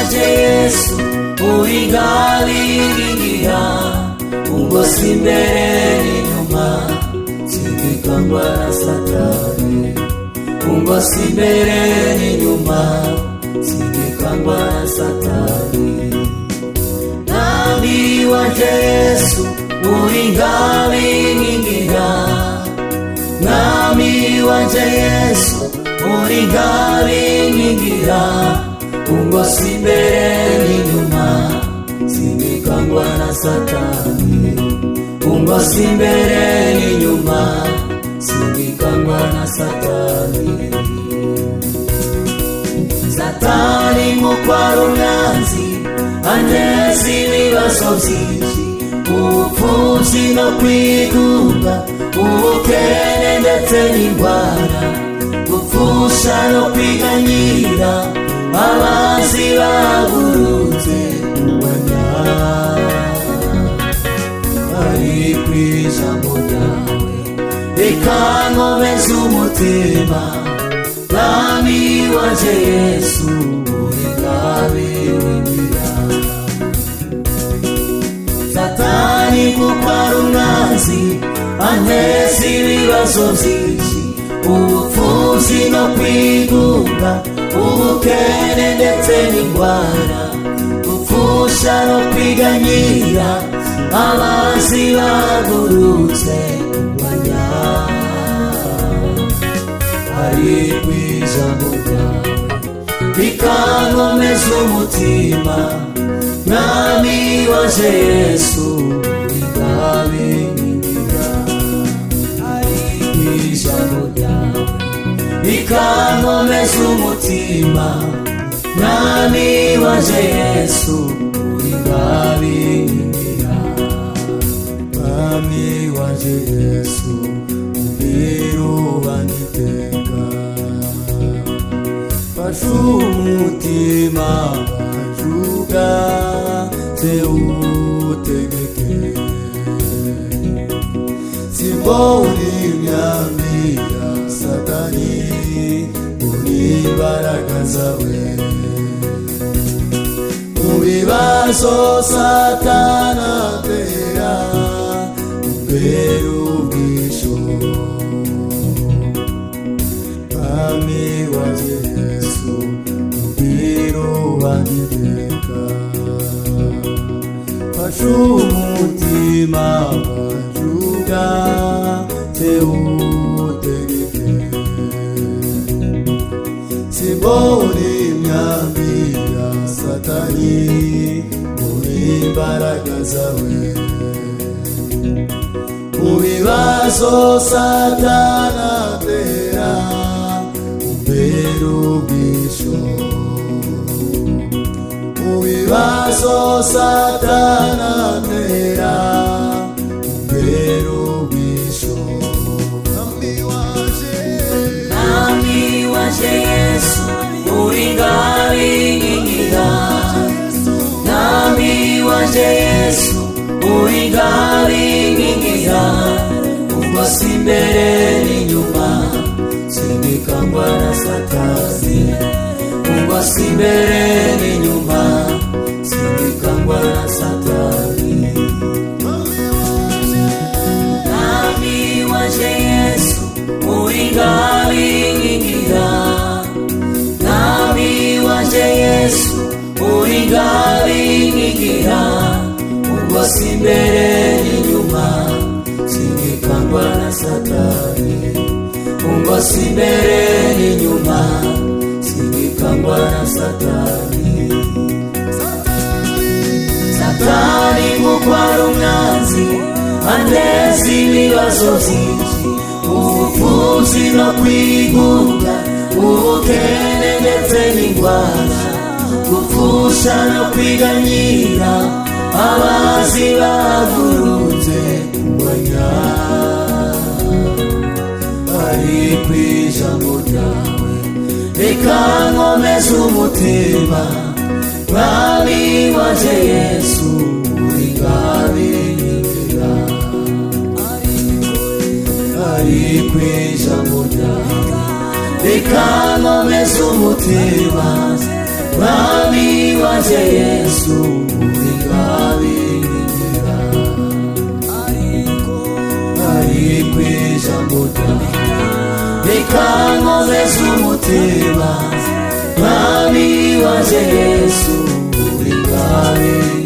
waje Yesu uigalingira ungosi mbele nyuma singikangwa na Satani ungosi mbele nyuma singikangwa na Satani nami waje Yesu uigalingira nami waje Yesu uigalingira ungosi mbele nyuma singikangwa na Satani ungosi mbele nyuma singikangwa na Satani Satani mukwarunanzi anezi ibibazo byinshi ubupfuzi no kwigunga ubukene ndetse n'indwara gupfusha no kwiganyira abazi bagurutse kubanya ari kw'ijambo ryawe reka nkomeze umutima nami waje Yesu uigalingira Satani mukwarunanzi anteza ibibazo byinshi ubupfuzi no kwigunga ubukene ndetse n'indwara gupfusha no kwiganyira abazi bagurutse kubanya ari kw'ijambo ryawe bikankomeza umutima nami waje Yesu uigalingira ari kw'ijambo ryawe bikankomeza umutima nami waje Yesu uigalingira nami waje Yesu ubirubaniteka fasha umutima bajuga sewutegeke simboni imyambi ya Satani uri imbaraga zawe mu bibazo Satani atera umbere ubwisho nami waje Yesu ubirubaniteka fasha umutima bajuga sewutegeke simboni imyambi ya Satani uri imbaraga zawe mu bibazo Satani atera umbere ubwisho mu bibazo Satani atera umbere ubwisho nami waje Yesu uigalingira nami waje Yesu uigalingira ungosi mbele nyuma singikangwa na Satani ungosi mbele nyuma singikangwa na Satani nami waje Yesu uigalingira nami waje Yesu uigalingira ungosi mbele nyuma singikangwa na Satani ungosi mbele nyuma singikangwa na Satani Satani mukwarunanzi anteza ibibazo byinshi ubupfuzi no kwigunga ubukene ndetse n'indwara gupfusha no kwiganyira abazi bagurutse kubanya ari kw'ijambo ryawe reka nkomeze umutima nami waje Yesu uigalingira ari kw'ijambo ryawe reka nkomeze umutima mwami wanje Yesu uri ngabirindira ariko ijambo ryawe reka nkomeze umutima mwami wanje Yesu uri ngabirindira